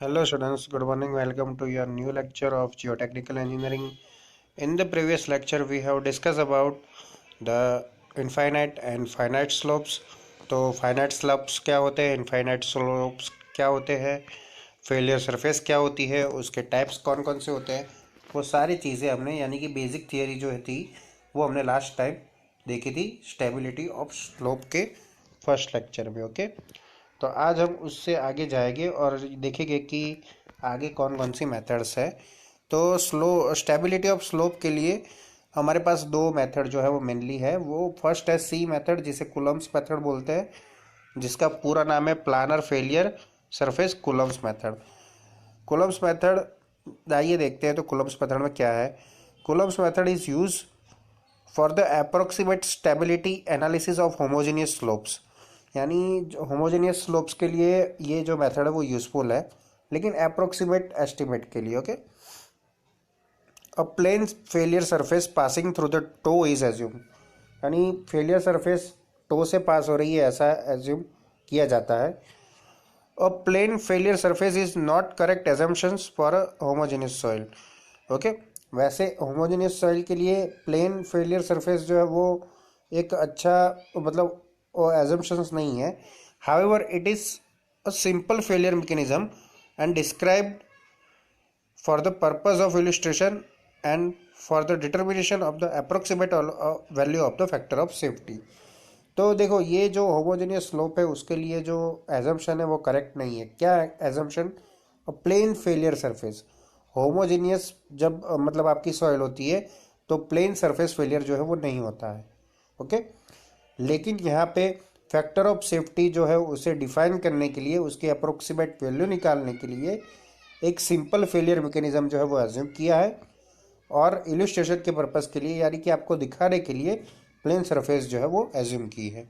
Hello students, good morning. Welcome to your new lecture of Geotechnical Engineering. In the previous lecture, we have discussed about the infinite and finite slopes. तो finite slopes क्या होते हैं, infinite slopes क्या होते हैं, failure surface क्या होती है, उसके टाइप्स कौन कौन से होते हैं, वो सारी चीज़ें हमने यानी कि बेसिक थियरी जो थी वो हमने लास्ट टाइम देखी थी स्टेबिलिटी ऑफ स्लोप के फर्स्ट लेक्चर में। ओके, तो आज हम उससे आगे जाएंगे और देखेंगे कि आगे कौन कौन सी मेथड्स है। तो स्टेबिलिटी ऑफ स्लोप के लिए हमारे पास दो मेथड जो है वो मेनली है। वो फर्स्ट है सी मेथड, जिसे कुलम्स मेथड बोलते हैं, जिसका पूरा नाम है planar failure surface Culmann's method. Culmann's method, आइए देखते हैं तो कुलम्स मेथड में क्या है। Culmann's method is use for the approximate stability analysis of homogeneous slopes. यानी होमोजेनियस स्लोप्स के लिए ये जो मेथड है वो यूजफुल है, लेकिन अप्रोक्सीमेट एस्टिमेट के लिए। Okay, a plane failure surface passing through the toe is assume, यानी फेलियर सरफेस टो से पास हो रही है ऐसा एज्यूम किया जाता है। A plane failure surface is not correct assumptions for a homogeneous soil. Okay, वैसे होमोजेनियस सॉइल के लिए प्लेन फेलियर सरफेस जो है वो एक अच्छा मतलब वो एजम्पशंस नहीं है। However it is a simple failure mechanism and described for the purpose of illustration and for the determination of the approximate value of the factor of safety. तो देखो, ये जो होमोजेनियस स्लोप है उसके लिए जो एजम्पशन है वो करेक्ट नहीं है। क्या assumption? Plane failure surface. Homogeneous जब मतलब आपकी सॉइल होती है तो प्लेन सरफेस फेलियर जो है वो नहीं होता है। ओके, लेकिन यहाँ पे फैक्टर ऑफ सेफ्टी जो है उसे डिफाइन करने के लिए, उसकी अप्रोक्सीमेट वैल्यू निकालने के लिए एक सिंपल फेलियर मैकेनिज्म जो है वो एज्यूम किया है, और इलस्ट्रेशन के पर्पस के लिए यानी कि आपको दिखाने के लिए प्लेन सरफेस जो है वो एज्यूम की है।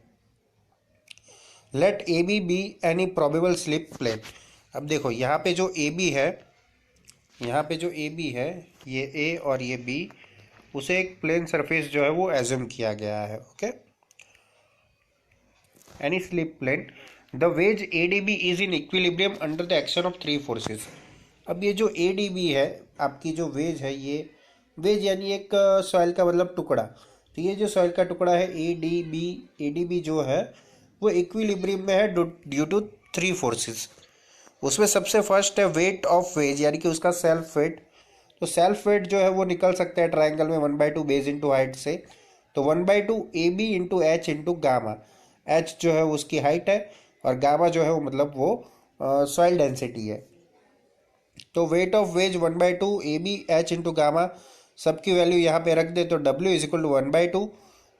Let A B any probable slip plane. अब देखो यहाँ पे जो ए बी है, यहाँ पे जो ए बी है, ये ए और ये बी, उसे एक प्लेन सरफेस जो है वो एज्यूम किया गया है। Okay, any slip plane, the wedge A D B is in equilibrium under the action of three forces. अब ये जो ए डी बी है, आपकी जो वेज है, ये वेज यानी एक सॉइल का मतलब टुकड़ा। तो ये जो सॉइल का टुकड़ा है ए डी बी जो है वो इक्विलिब्रियम में है ड्यू टू थ्री फोर्सेस। उसमें सबसे फर्स्ट है वेट ऑफ वेज, यानी कि उसका सेल्फ वेट। तो सेल्फ वेट जो है वो निकल सकता है ट्राइंगल में 1/2 बेस इंटू हाइट से। तो 1/2 A B into H into gamma. H जो है उसकी हाइट है और गामा जो है वो मतलब वो सॉइल डेंसिटी है। तो weight of wedge 1/2 A B H into gamma, सबकी वैल्यू यहाँ पे रख दे तो W is equal to 1/2,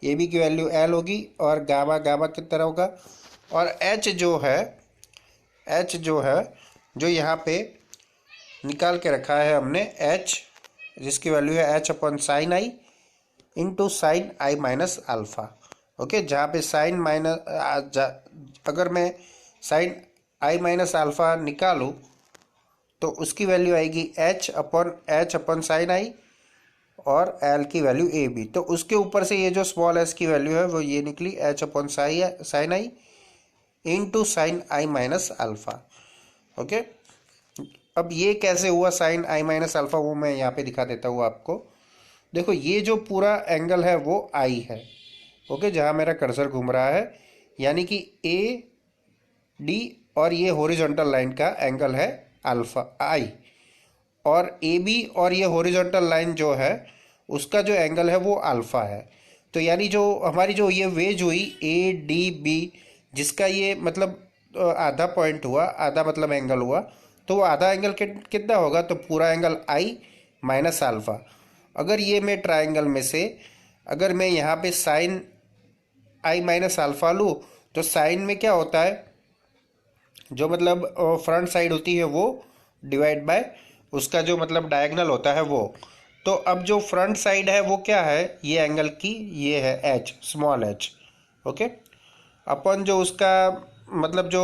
A B की वैल्यू एल होगी और गामा गामा कितना होगा। और एच जो है, एच जो है जो यहाँ पे निकाल के रखा है हमने, एच जिसकी वैल्यू है H upon sine I into sine i minus alpha. Okay, जहाँ पे साइन माइनस, अगर मैं साइन आई माइनस अल्फ़ा निकालूँ तो उसकी वैल्यू आएगी एच अपॉन साइन आई और एल की वैल्यू ए बी। तो उसके ऊपर से ये जो स्मॉल एस की वैल्यू है वो ये निकली H upon sine I into sine i minus alpha. Okay, अब ये कैसे हुआ साइन आई माइनस अल्फ़ा, वो मैं यहाँ पे दिखा देता हूँ आपको। देखो, ये जो पूरा एंगल है वो आई है। ओके, जहाँ मेरा कर्सर घूम रहा है, यानी कि ए डी और ये हॉरिजॉन्टल लाइन का एंगल है अल्फा आई, और ए बी और ये हॉरिजॉन्टल लाइन जो है उसका जो एंगल है वो अल्फा है। तो यानी जो हमारी जो ये वेज हुई ए डी बी, जिसका ये मतलब आधा पॉइंट हुआ, आधा मतलब एंगल हुआ, तो वो आधा एंगल कितना होगा, तो पूरा एंगल आई माइनस अल्फा। अगर ये मैं ट्राइंगल में से अगर मैं यहाँ पे साइन आई माइनस अल्फा लूँ तो साइन में क्या होता है, जो मतलब फ्रंट साइड होती है वो डिवाइड बाय उसका जो मतलब डायगनल होता है वो। तो अब जो फ्रंट साइड है वो क्या है, ये एंगल की ये है एच, स्मॉल एच। ओके, अपन जो उसका मतलब जो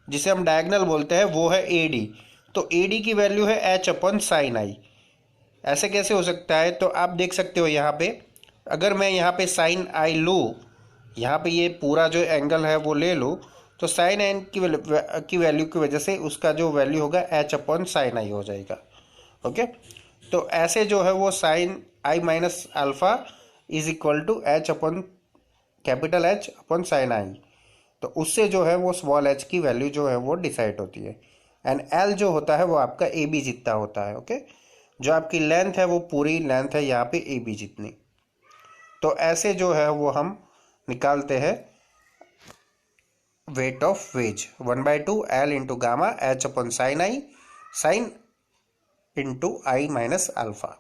जिसे हम डायगनल बोलते हैं वो है ए डी। तो ए डी की वैल्यू है एच अपॉन साइन आई। ऐसे कैसे हो सकता है, तो आप देख सकते हो यहाँ पे, अगर मैं यहाँ पे साइन आई लूँ, यहाँ पे ये पूरा जो एंगल है वो ले लूँ, तो साइन एन की वैल्यू की वजह से उसका जो वैल्यू होगा एच अपॉन साइन आई हो जाएगा। ओके, तो ऐसे जो है वो sine i minus alpha is equal to H upon capital H upon sine i. तो उससे जो है वो स्मॉल एच की वैल्यू जो है वो डिसाइड होती है। एंड एल जो होता है वो आपका ए बी जितना होता है। ओके, जो आपकी लेंथ है वो पूरी लेंथ है यहाँ पे ए बी जितनी। तो ऐसे जो है वो हम निकालते हैं weight of wedge 1/2 L into gamma H upon sine I sine into I minus alpha.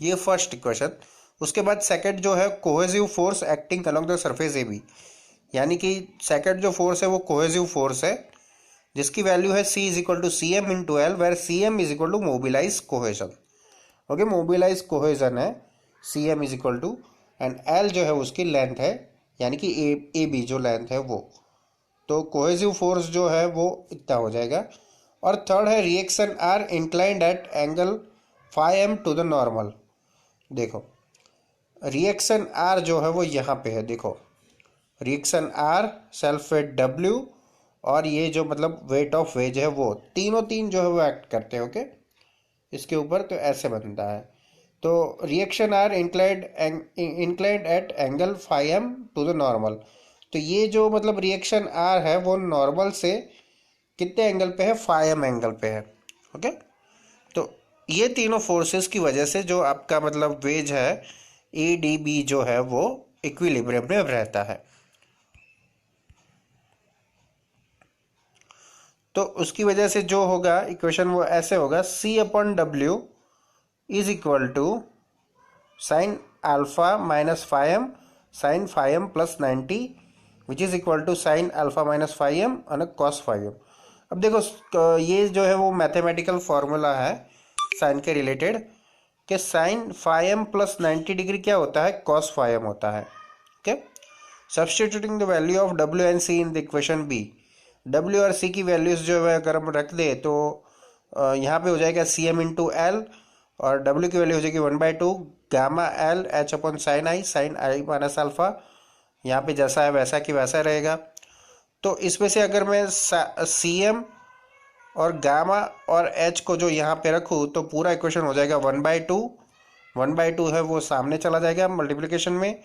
ये फर्स्ट इक्वेशन। उसके बाद सेकंड जो है cohesive force acting along the surface A B, यानी कि सेकंड जो फोर्स है वो कोहेसिव फोर्स है जिसकी वैल्यू है C is equal to c m into L, where c m is equal to mobilise cohesion. Okay, mobilise cohesion है c m is equal to, and L जो है उसकी लेंथ है, यानी कि ए बी जो लेंथ है वो। तो कोहेसिव फोर्स जो है वो इतना हो जाएगा। और थर्ड है reaction R inclined at angle phi M to the normal. देखो रिएक्शन आर जो है वो यहाँ पे है, देखो reaction R, self weight W, और ये जो मतलब वेट ऑफ वेज है वो तीनों जो है वो एक्ट करते हैं। ओके, इसके ऊपर तो ऐसे बनता है। तो reaction R inclined at angle phi M to the normal. तो ये जो मतलब रिएक्शन आर है वो नॉर्मल से कितने एंगल पे है, 5m एंगल पे है। ओके, तो ये तीनों फोर्सेस की वजह से जो आपका मतलब वेज है ए डी बी जो है वो इक्विलिब्रियम में रहता है। तो उसकी वजह से जो होगा इक्वेशन वो ऐसे होगा, C upon W is equal to sine alpha minus 5m sine 5m plus 90 which is equal to sine alpha minus 5m और कॉस 5m। अब देखो ये जो है वो मैथमेटिकल फॉर्मूला है साइन के रिलेटेड कि साइन 5m प्लस 90 डिग्री क्या होता है, कॉस 5m होता है। Okay, substituting the value of W and C in the equation B. W और सी की वैल्यूज जो है अगर हम रख दे तो यहाँ पे हो जाएगा सी एम इंटू एल, और डब्ल्यू की वैल्यू हो जाएगी 1/2 gamma L H upon sine i minus alpha. यहाँ पे जैसा है वैसा की वैसा रहेगा। तो इसमें से अगर मैं सी एम और गामा और एच को जो यहाँ पे रखूँ तो पूरा इक्वेशन हो जाएगा 1/2 है वो सामने चला जाएगा मल्टीप्लिकेशन में,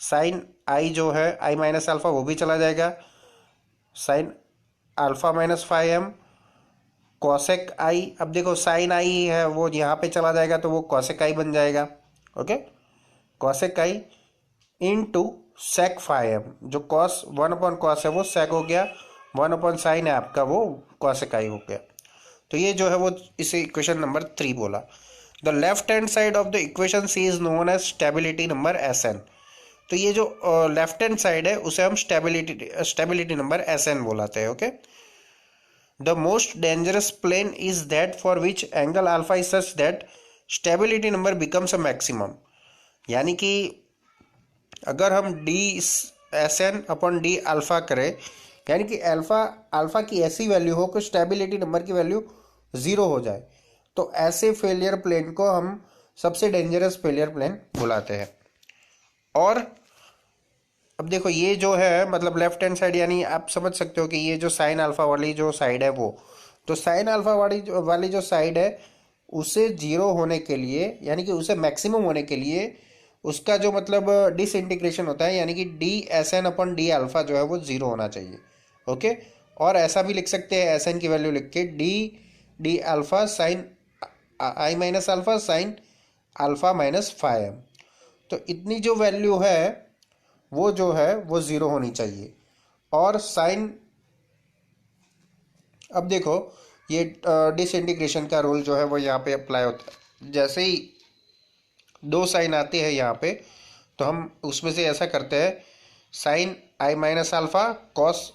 साइन आई जो है आई माइनस अल्फा वो भी चला जाएगा, sine alpha minus 5m cosec i. अब देखो साइन आई है वो यहाँ पे चला जाएगा तो वो कॉसेक आई बन जाएगा। ओके, कॉसेक आई इंटू सेक 5m, जो कॉस 1/cos है वो सेक हो गया, 1/sin है आपका वो कॉसेक आई हो गया। तो ये जो है वो इसे इक्वेशन नंबर 3 बोला। The left hand side of the equation C is known as stability number Sn। तो ये जो लेफ्ट हैंड साइड है उसे हम स्टेबिलिटी नंबर Sn बोलाते हैं। Okay, the most dangerous plane is that for which angle alpha is such that stability number becomes a maximum. यानी कि अगर हम Sn अपॉन डी अल्फा करें, यानी कि अल्फा की ऐसी वैल्यू हो कि स्टेबिलिटी नंबर की वैल्यू 0 हो जाए, तो ऐसे फेलियर प्लेन को हम सबसे डेंजरस फेलियर प्लेन बुलाते हैं। और अब देखो ये जो है मतलब लेफ्ट हैंड साइड, यानी आप समझ सकते हो कि ये जो साइन अल्फा वाली जो साइड है वो, तो साइन अल्फा वाली जो साइड है उसे 0 होने के लिए, यानी कि उसे मैक्सिमम होने के लिए उसका जो मतलब डिसइंटीग्रेशन होता है, यानी कि Sn अपॉन डी अल्फा जो है वो 0 होना चाहिए। ओके, और ऐसा भी लिख सकते हैं Sn की वैल्यू लिख के D alpha sine i minus alpha sine alpha minus 5m। तो इतनी जो वैल्यू है वो जो है वो 0 होनी चाहिए। और साइन, अब देखो ये डिसइंटीग्रेशन का रूल जो है वो यहाँ पे अप्लाई होता है। जैसे ही 2 साइन आते हैं यहाँ पे तो हम उसमें से ऐसा करते हैं, sine i minus alpha cos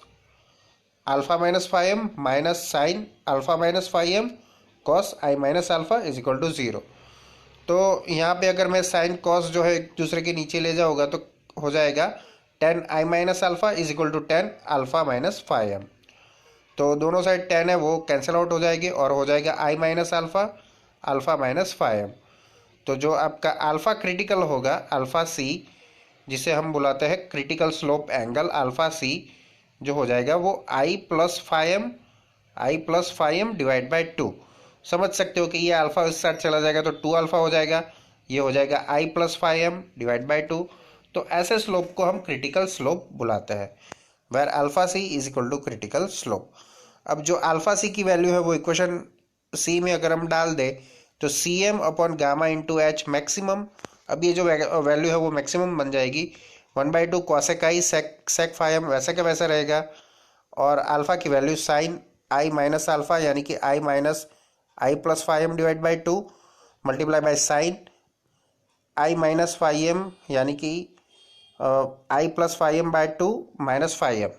alpha minus 5m minus sine alpha minus 5m cos i minus alpha is equal to 0। तो यहाँ पे अगर मैं साइन कॉस जो है एक दूसरे के नीचे ले जाऊँगा तो हो जाएगा 10 i minus alpha is equal to 10 alpha minus 5m। तो दोनों साइड 10 है वो कैंसिल आउट हो जाएगी और हो जाएगा i minus alpha alpha minus 5m। तो जो आपका अल्फा क्रिटिकल होगा अल्फा सी, जिसे हम बुलाते हैं critical slope angle alpha c, जो हो जाएगा वो I+φm डिवाइड बाई 2। समझ सकते हो कि ये अल्फा इस साइड चला जाएगा तो 2 अल्फा हो जाएगा, ये हो जाएगा I+φm डिवाइड बाई 2। तो ऐसे स्लोप को हम क्रिटिकल स्लोप बुलाते हैं, where alpha C is equal to critical slope. अब जो अल्फा सी की वैल्यू है वो इक्वेशन सी में अगर हम डाल दे तो C M upon gamma into H maximum. अब ये जो वैल्यू है वो मैक्सिमम बन जाएगी 1/2 कॉसेक आई सेक फाइम, वैसे का वैसा रहेगा। और अल्फा की value sign i minus alpha यानी कि I+I+φm divide by 2 multiply by sine I-φm यानी कि I+φm/2 -φm।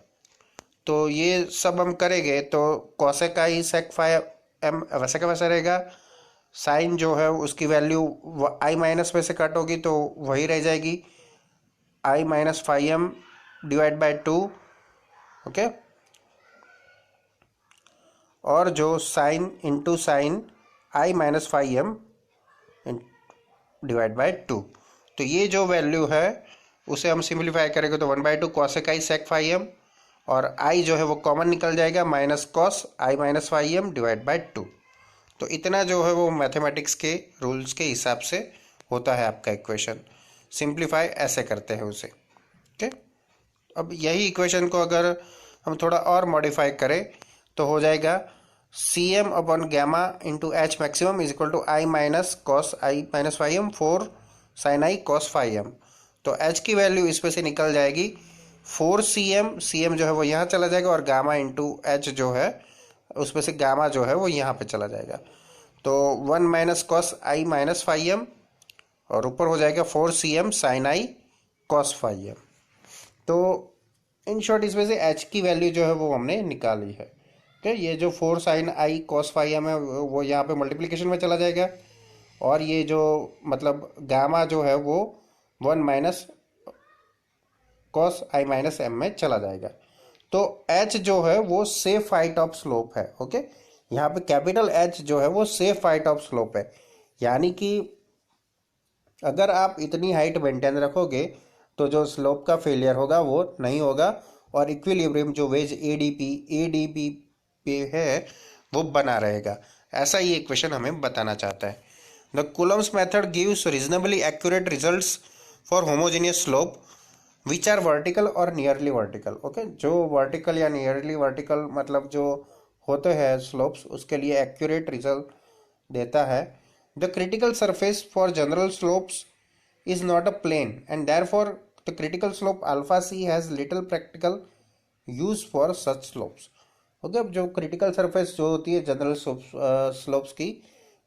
तो ये सब हम करेंगे तो कॉसेक आई सेक फाइम वैसे का वैसा रहेगा। साइन जो है उसकी वैल्यू आई माइनस में से कट होगी तो वही रह जाएगी I-φm डिवाइड बाई 2। ओके, और जो sine into sine I-φm divide by 2। तो ये जो वैल्यू है उसे हम सिंप्लीफाई करेंगे तो 1/2 कॉसेक आई सेक फाइम, और आई जो है वो कॉमन निकल जाएगा minus cos I-φm divide by 2। तो इतना जो है वो मैथमेटिक्स के रूल्स के हिसाब से होता है आपका इक्वेशन। सिंप्लीफाई ऐसे करते हैं उसे। ओके, अब यही इक्वेशन को अगर हम थोड़ा और मॉडिफाई करें तो हो जाएगा c M upon gamma into H maximum is equal to i minus cos I-φm 4 sine i cos phi m. तो एच की वैल्यू इसमें से निकल जाएगी 4cm, cm जो है वो यहाँ चला जाएगा, और गामा इंटू एच जो है उसमें से गामा जो है वो यहाँ पे चला जाएगा। तो 1 माइनस कॉस आई माइनस फाइम, और ऊपर हो जाएगा 4cm sign i cos phi m. तो इन शॉर्ट इसमें से एच की वैल्यू जो है वो हमने निकाली है। ओके, ये जो 4 साइन आई कॉस फाइम है वो यहाँ पे मल्टीप्लिकेशन में चला जाएगा, और ये जो मतलब गामा जो है वो 1 minus cos i minus M में चला जाएगा। तो एच जो है वो सेफ हाइट ऑफ स्लोप है। ओके, यहाँ पे कैपिटल एच जो है वो सेफ हाइट ऑफ स्लोप है, यानी कि अगर आप इतनी हाइट मेंटेन रखोगे तो जो स्लोप का फेलियर होगा वो नहीं होगा, और इक्विलिब्रियम जो वेज एडीबी पे है वो बना रहेगा। ऐसा ये इक्वेशन हमें बताना चाहता है। The Coulomb's method gives reasonably accurate results for homogeneous slope which are vertical और नियरली वर्टिकल। ओके, जो वर्टिकल या नियरली वर्टिकल मतलब जो होते हैं स्लोप्स उसके लिए एक्यूरेट रिजल्ट देता है। The critical surface for general slopes is not a plane and therefore the critical slope alpha C has little practical use for such slopes. Okay, अब जो क्रिटिकल सरफेस जो होती है जनरल स्लोप्स की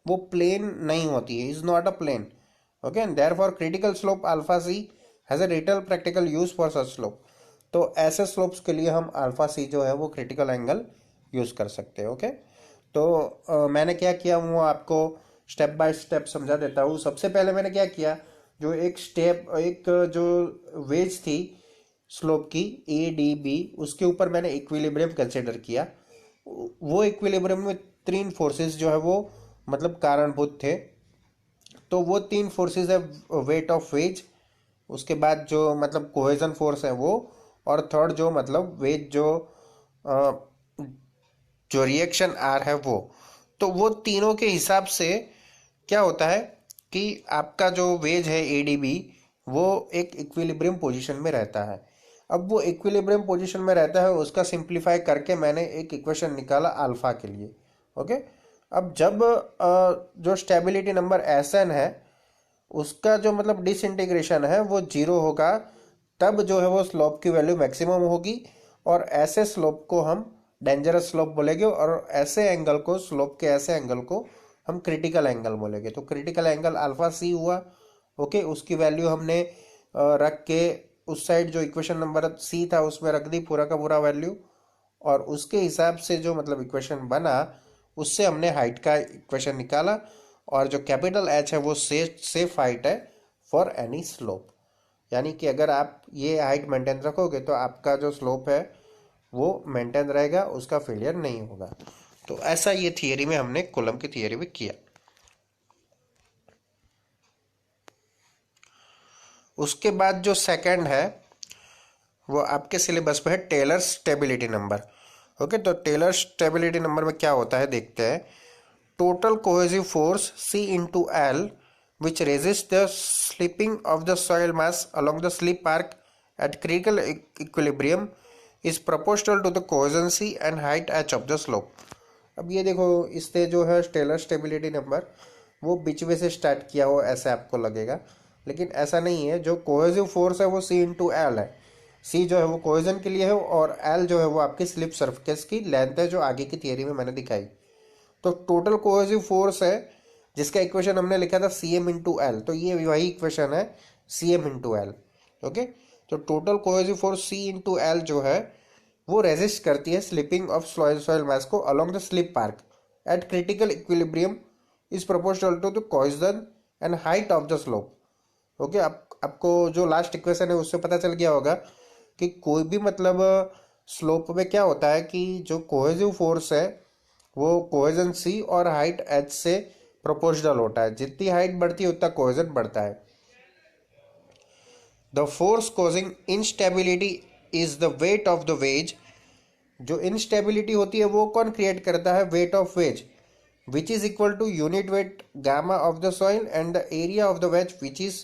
वो plane नहीं होती है, is not a plane. Okay, and therefore critical slope alpha C has a little practical use for such slope. तो ऐसे स्लोप्स के लिए हम अल्फा सी जो है वो क्रिटिकल एंगल यूज कर सकते हैं। ओके, तो मैंने क्या किया वो आपको स्टेप बाय स्टेप समझा देता हूँ। सबसे पहले मैंने क्या किया, जो एक जो वेज थी स्लोप की ADB उसके ऊपर मैंने इक्विलिब्रियम कंसिडर किया। वो इक्विलिब्रियम में 3 फोर्सेस जो है वो मतलब कारणभूत थे। तो वो 3 फोर्सेस है वेट ऑफ वेज, उसके बाद जो मतलब कोहेजन फोर्स है वो, और थर्ड जो मतलब वेज जो रिएक्शन आर है वो। तो वो तीनों के हिसाब से क्या होता है कि आपका जो वेज है ADB वो एक इक्विलिब्रियम पोजीशन में रहता है। अब वो इक्विलिब्रियम पोजीशन में रहता है, उसका सिंप्लीफाई करके मैंने एक इक्वेशन निकाला अल्फा के लिए। ओके, अब जब जो स्टेबिलिटी नंबर Sn है उसका जो मतलब डिसइंटीग्रेशन है वो 0 होगा, तब जो है वो स्लोप की वैल्यू मैक्सिमम होगी, और ऐसे स्लोप को हम डेंजरस स्लोप बोलेंगे, और ऐसे एंगल को स्लोप के ऐसे एंगल को हम क्रिटिकल एंगल बोलेंगे। तो क्रिटिकल एंगल अल्फा सी हुआ। ओके, उसकी वैल्यू हमने रख के उस साइड जो इक्वेशन नंबर सी था उसमें रख दी पूरा का पूरा वैल्यू, और उसके हिसाब से जो मतलब इक्वेशन बना उससे हमने हाइट का इक्वेशन निकाला, और जो कैपिटल एच है वो सेफ हाइट है फॉर एनी स्लोप। यानी कि अगर आप ये हाइट मेंटेन रखोगे तो आपका जो स्लोप है वो मेंटेन रहेगा, उसका फेलियर नहीं होगा। तो ऐसा ये थियरी में हमने कूलम की थियरी में किया। उसके बाद जो सेकंड है वो आपके सिलेबस पे है टेलर स्टेबिलिटी नंबर। ओके, तो टेलर स्टेबिलिटी नंबर में क्या होता है देखते हैं। Total cohesive force C into L which resists the slipping of the soil mass along the slip arc at critical equilibrium is proportional to the cohesion C and height h of the slope। अब ये देखो, इससे जो है Taylor stability number वो बीच में से start किया हो ऐसे आपको लगेगा, लेकिन ऐसा नहीं है। जो कोहेसिव फोर्स है वो C इंटू एल है। C जो है वो कोहेजन के लिए है और L जो है वो आपकी स्लिप सरफेस की लेंथ है, जो आगे की थियरी में मैंने दिखाई। तो टोटल कोहेसिव फोर्स है जिसका इक्वेशन हमने लिखा था CM इंटू एल, तो ये वही इक्वेशन है CM इंटू एल। ओके, तो total cohesive force C into L जो है वो रेजिस्ट करती है स्लिपिंग ऑफ सॉइल मास को along the slip park at critical equilibrium is proportional to the cohesion and height of the slope. Okay, आपको जो last equation है उससे पता चल गया होगा कि कोई भी मतलब स्लोप में क्या होता है कि जो कोहेसिव फोर्स है वो कोहेजन C और हाइट h से प्रोपोर्शनल होता है। जितनी हाइट बढ़ती है उतना कोहेजन बढ़ता है। The force causing instability is the weight of the wedge. जो इनस्टेबिलिटी होती है वो कौन क्रिएट करता है? Weight of wedge which is equal to unit weight gamma of the soil and the area of the wedge which is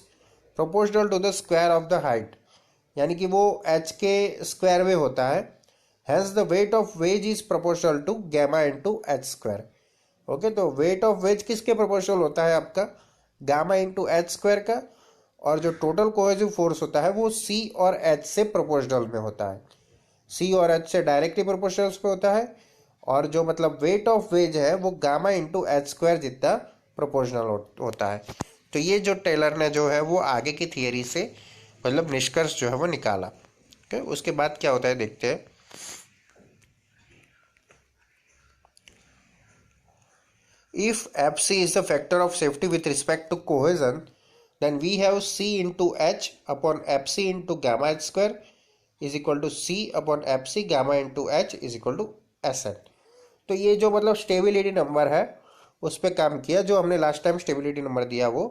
proportional to the square of the height, यानी कि वो h के स्क्वायर में होता है। Hence the weight of wedge is proportional to gamma into H square. Okay, तो weight of veg किसके proportional होता है? आपका गामा इंटू एच स्क्वायर का। और जो टोटल कोहेसिव फोर्स होता है वो C और H से प्रोपोर्शनल में होता है। C और H से डायरेक्टली प्रोपोर्शनल पे होता है, और जो मतलब वेट ऑफ वेज है वो गामा इंटू एच स्क्वायर जितना प्रोपोर्शनल होता है। तो ये जो टेलर ने जो है वो आगे की थियरी से मतलब निष्कर्ष जो है वो निकाला। ओके, उसके बाद क्या होता है देखते हैं। If FC is the factor of safety with respect to cohesion, then we have C into H upon FC into gamma H square is equal to C upon FC gamma into H is equal to SN। तो ये जो मतलब stability number है उस पर काम किया, जो हमने लास्ट टाइम स्टेबिलिटी नंबर दिया वो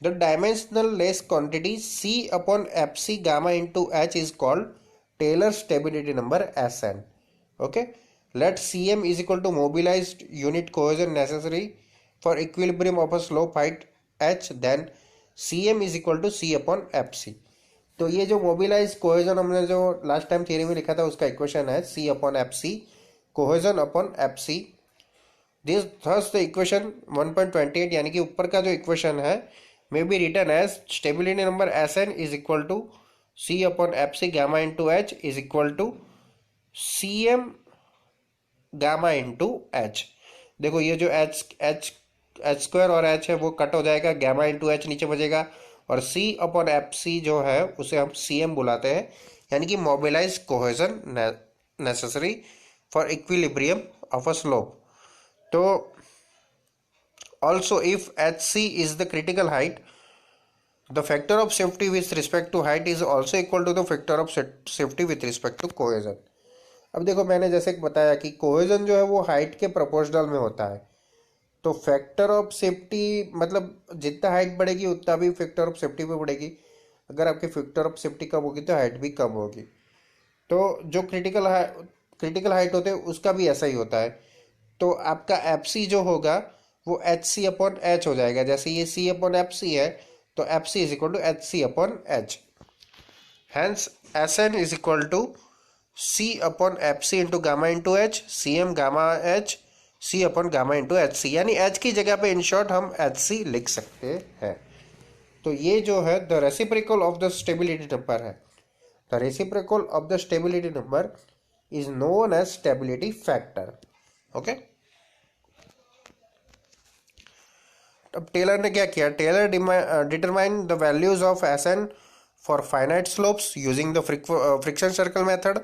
the dimensional less quantity C upon FC gamma into H is called Taylor stability number SN। Okay, let CM is equal to mobilized unit cohesion necessary for equilibrium of a slope height h, then CM is equal to C upon FC। तो ये जो mobilise cohesion हमने जो last time theory में लिखा था उसका equation है C upon FC, cohesion upon FC। This thus the equation 1.28, यानी कि ऊपर का जो इक्वेशन है may be written as stability number SN is equal to C upon FC gamma into H is equal to CM gamma into H. देखो ये जो एच स्क्वायर और एच है वो कट हो जाएगा, गामा इंटू एच नीचे बचेगा, और C अपॉन एफ सी जो है उसे हम CM बुलाते हैं, यानी कि mobilise cohesion necessary for equilibrium of a slope. तो also if HC is the critical height, the factor of safety with respect to height is also equal to the factor of safety with respect to cohesion. अब देखो मैंने जैसे बताया कि cohesion जो है वो हाइट के प्रोपोर्शनल में होता है, तो फैक्टर ऑफ सेफ्टी मतलब जितना हाइट बढ़ेगी उतना भी फैक्टर ऑफ सेफ्टी भी बढ़ेगी। अगर आपकी फैक्टर ऑफ सेफ्टी कम होगी तो हाइट भी कम होगी। तो जो क्रिटिकल हाइट होते हैं उसका भी ऐसा ही होता है। तो आपका एफ सी जो होगा वो एच सी अपॉन एच हो जाएगा। जैसे ये C अपॉन एफ सी है तो F C is equal to H C upon H. Hence S N is equal to C upon F C into gamma into H, C M gamma H, C upon gamma into H C, यानी H की जगह पे in short हम H C लिख सकते हैं। तो ये जो है the reciprocal of the stability number है। The reciprocal of the stability number is known as stability factor. Okay, अब टेलर ने क्या किया? Taylor determine the values of SN for finite slopes using the friction circle method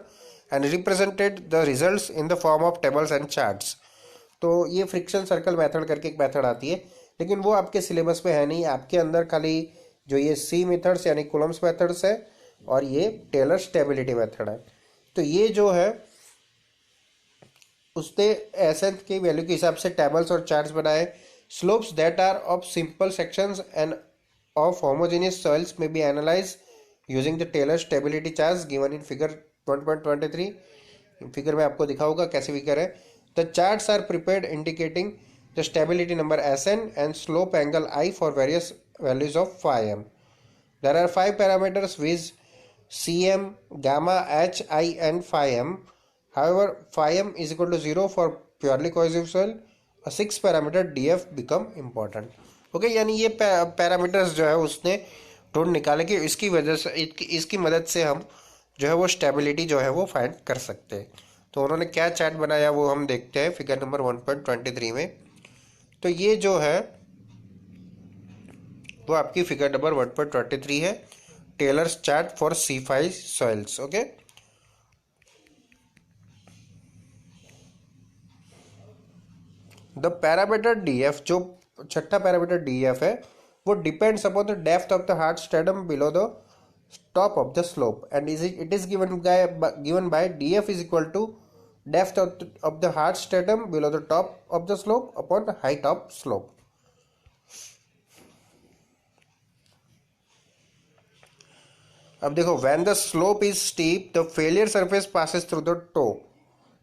and represented the results in the form of tables and charts. तो ये friction circle method करके एक method आती है, लेकिन वो आपके सिलेबस में है नहीं। आपके अंदर खाली जो ये C मेथड्स यानी कूलम्स मेथड्स है और ये टेलर स्टेबिलिटी मेथड है। तो ये जो है उसने SN की वैल्यू के हिसाब से टेबल्स और चार्ट्स बनाए। Slopes that are of simple sections and of homogeneous soils में be analyse using the Taylor stability chart given in figure 1.23। Figure में आपको दिखा होगा कैसे फिगर है। The charts are prepared indicating the stability number Sn and slope angle I for various values of phi m। There are 5 parameters viz Cm, gamma, H, I and phi m. However, phi m is equal to 0 for purely cohesive soil. A 6 parameter DF become important. Okay यानी ये parameters जो है उसने ढूंढ निकाले कि इसकी वजह से इसकी मदद से हम जो है वो स्टेबिलिटी जो है वो फाइंड कर सकते हैं। तो उन्होंने क्या चार्ट बनाया वो हम देखते हैं फिगर नंबर 1.23 में। तो ये जो है वो आपकी फिगर नंबर 1.23 है, Taylor's chart for C5 soils. Okay, the parameter DF, जो छठा पैरामीटर DF है, वो depends upon the depth of the hard stratum below the top of the slope and it is given by DF is equal to depth of the hard stratum below the top of the slope upon the height of slope. अब देखो, when the slope is steep the failure surface passes through the to.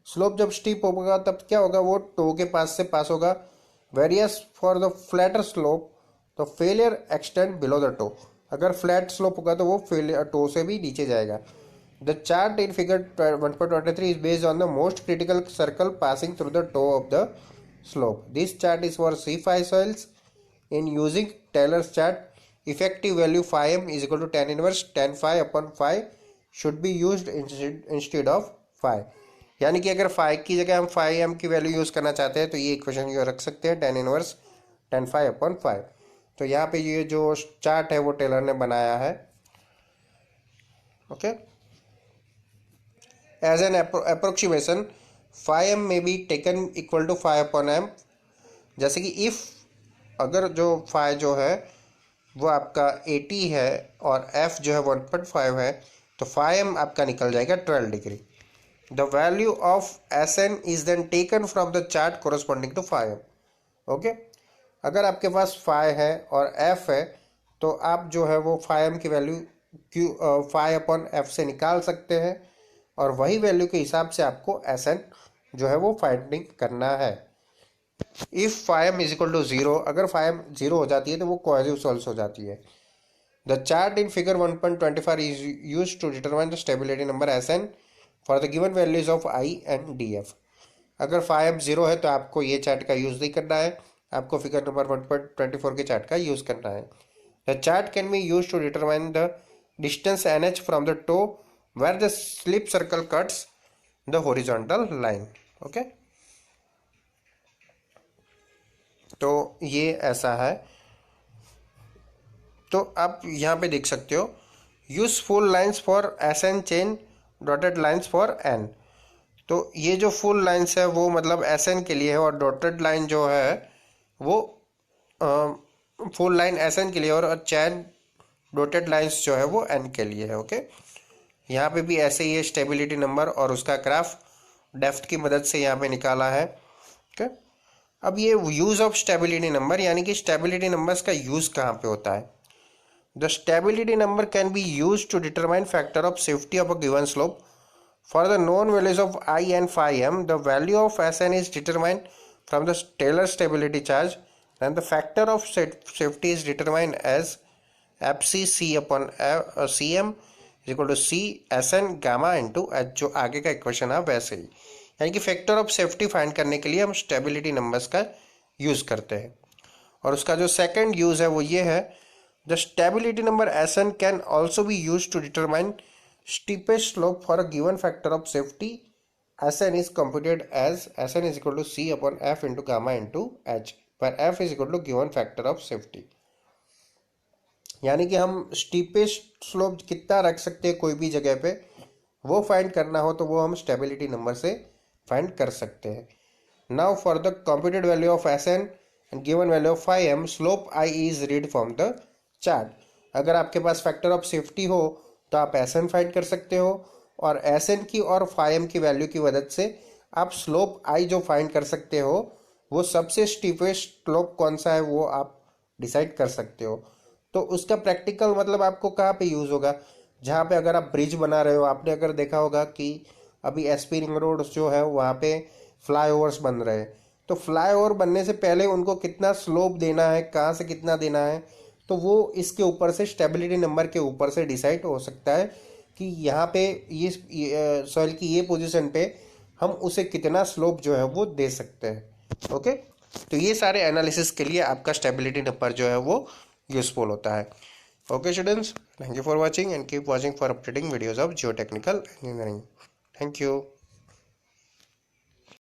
Slope जब steep होगा तब क्या होगा, वो to के पास से पास होगा। Various for the flatter slope the failure extend below the toe. अगर फ्लैट स्लोप होगा तो वो फेलियर टो से भी नीचे जाएगा। The chart in figure 1.23 is based on the most critical circle passing through the to of the slope. This chart is for C5 soils. In using Taylor's chart, effective value phi m is equal to tan inverse tan phi upon phi should be used instead of phi. यानी कि अगर phi की जगह हम phi m की value use करना चाहते हैं तो ये इक्वेशन यूँ रख सकते हैं, tan inverse tan phi upon phi। तो यहाँ पे ये जो चार्ट है वो टेलर ने बनाया है। Okay, as an approximation phi m may be taken equal to phi upon m। जैसे कि इफ अगर जो phi जो है वो आपका 80 है और f जो है 1.5 है तो phi m आपका निकल जाएगा 12 degree. The value of Sn is then taken from the chart corresponding to phi m। Okay, अगर आपके पास phi है और f है तो आप जो है वो phi m की वैल्यू phi upon f से निकाल सकते हैं और वही वैल्यू के हिसाब से आपको Sn जो है वो फाइंडिंग करना है। If phi m is equal to 0, अगर phi m 0 हो जाती है तो वो कोहेसिव सॉल्व्स हो जाती है। The chart in figure 1.25 is used to determine the stability number Sn for the given values of I and DF। अगर phi m 0 है तो आपको ये चार्ट का यूज नहीं करना है, आपको फिगर नंबर 1.24 के चार्ट का यूज करना है। The chart can be use to determine the distance NH from the toe where the slip circle cuts the horizontal line. Okay, तो ये ऐसा है। तो आप यहाँ पे देख सकते हो use full lines for Sn chain dotted lines for n। तो ये जो फुल लाइन्स है वो मतलब Sn के लिए है और डॉटेड लाइन जो है वो फुल लाइन Sn के लिए और चैन डॉटेड लाइन्स जो है वो n के लिए है। ओके, यहाँ पे भी ऐसे ही है, स्टेबिलिटी नंबर और उसका ग्राफ डेप्थ की मदद से यहाँ पे निकाला है। ओके, अब ये यूज ऑफ स्टेबिलिटी नंबर यानी कि स्टेबिलिटी नंबर्स का यूज कहाँ पे होता है। The stability number can be use to determine factor of safety of a given slope for the known values of I and phi m। The value of Sn is determined from the Taylor stability charts and the factor of safety is determined as FC C upon Cm is equal to C Sn gamma into H, जो आगे का equation है वैसे ही। यानी कि factor of safety find करने के लिए हम स्टेबिलिटी नंबर्स का यूज़ करते हैं। और उसका जो सेकंड यूज़ है वो ये है, the stability number Sn can also be use to determine steepest slope for a given factor of safety. Sn is computed as Sn is equal to C upon F into gamma into H, पर F is equal to given factor of safety. यानी कि हम steepest slope कितना रख सकते हैं कोई भी जगह पे, वो फाइंड करना हो तो वो हम स्टेबिलिटी नंबर से फाइंड कर सकते हैं। Now for the computed value of Sn and given value of phi m, slope I is read from the chart. अगर आपके पास फैक्टर ऑफ सेफ्टी हो तो आप Sn फाइंड कर सकते हो और Sn की और phi m की वैल्यू की मदद से आप स्लोप I जो फाइंड कर सकते हो वो सबसे स्टीपेस्ट स्लोप कौन सा है वो आप डिसाइड कर सकते हो। तो उसका प्रैक्टिकल मतलब आपको कहाँ पे यूज़ होगा, जहाँ पे अगर आप ब्रिज बना रहे हो, आपने अगर देखा होगा कि अभी एसपी रिंग रोड जो है वहाँ पे फ्लाईओवर्स बन रहे हैं, तो फ्लाईओवर बनने से पहले उनको कितना स्लोप देना है, कहाँ से कितना देना है, तो वो इसके ऊपर से स्टेबिलिटी नंबर के ऊपर से डिसाइड हो सकता है कि यहाँ पे ये सॉइल की ये पोजीशन पे हम उसे कितना स्लोप जो है वो दे सकते हैं। ओके, तो ये सारे एनालिसिस के लिए आपका स्टेबिलिटी नंबर जो है वो यूजफुल होता है। Okay students, thank you for watching and keep watching for updating videos of geotechnical engineering. Thank you.